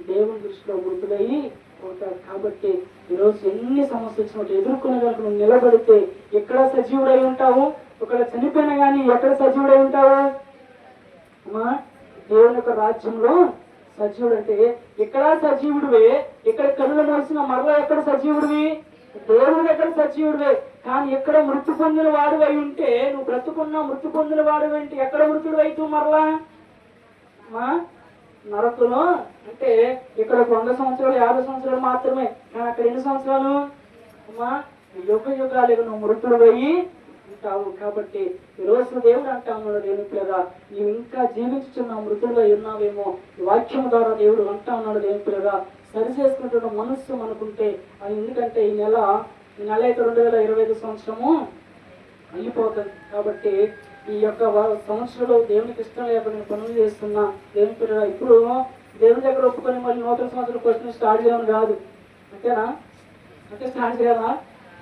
[SPEAKER 1] దేవుని దృష్టిలో మృతులయ్యి పోతారు. కాబట్టి ఈరోజు ఎన్ని సమస్యలు వచ్చినట్టు ఎదుర్కొనే కనుక నువ్వు నిలబడితే ఎక్కడ సజీవుడై ఉంటావు? ఒకవేళ చనిపోయినా కానీ ఎక్కడ సజీవుడై ఉంటావు? దేవుని యొక్క రాజ్యంలో సజీవుడు అంటే ఎక్కడ సజీవుడివే, ఎక్కడ కన్నులు మోసిన మరలా ఎక్కడ సజీవుడివి? దేవుడి దగ్గర సజీవుడివే. కానీ ఎక్కడ మృతి పొందిన వాడివై ఉంటే నువ్వు బ్రతుకున్నా మృతి పొందిన వాడివి అంటే ఎక్కడ మృతుడు అవుతూ మరలా నరకులో. అంటే ఇక్కడ 100 సంవత్సరాలు 50 సంవత్సరాలు మాత్రమే, కానీ అక్కడ ఎన్ని సంవత్సరాలు? యుగాలుగా నువ్వు మృతుడు పోయి ఉంటావు. కాబట్టి ఈరోజు దేవుడు అంటా ఉన్నాడు, దేవుని పిల్లగా నీవు ఇంకా జీవించుతున్న మృతుడుగా ఉన్నావేమో ఈ వాక్యం ద్వారా దేవుడు అంటా ఉన్నాడు. దేవుని పిల్లగా సరి చేసుకుంటున్న మనస్సు మనకుంటే అది. ఎందుకంటే ఈ నెల అయితే 2025 సంవత్సరము అయిపోతుంది. కాబట్టి ఈ యొక్క సంవత్సరంలో దేవునికి ఇష్టం లేకపోతే నేను పనులు చేస్తున్నా. దేవుని పిల్లగా ఇప్పుడు దేవుని దగ్గర ఒప్పుకొని మళ్ళీ నూతన సంవత్సరం క్వశ్చన్ స్టార్ట్ చేయడం కాదు. అంతేనా? అంటే స్టార్ట్ చేయాలా?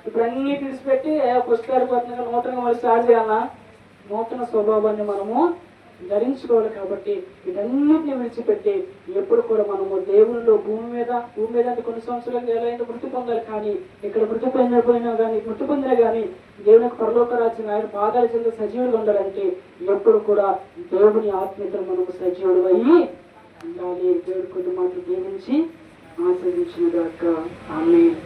[SPEAKER 1] ఇప్పుడు అన్ని విడిచిపెట్టి పుస్తకాలు కొత్తగా నూతనంగా మళ్ళీ స్టార్ట్ చేయాలా? నూతన స్వభావాన్ని మనము ధరించుకోవాలి. కాబట్టి వీటన్నిటిని విడిచిపెట్టి ఎప్పుడు కూడా మనము దేవునిలో భూమి మీద అంటే కొన్ని సంవత్సరాలు ఎలా అయితే మృతి పొందాలి, కానీ ఇక్కడ మృతి పొందినా కానీ దేవుని యొక్క పరలోక రాజ్యం ఆయన పాదాల చెంత సజీవులుగా ఉండాలంటే ఎప్పుడు కూడా దేవుని ఆత్మీయతను మనకు సజీవుడు అయ్యి ఉండాలి. దేవుడి కొన్ని మాటలు దీవించి ఆస్వాదించిన గాక. ఆమేన్.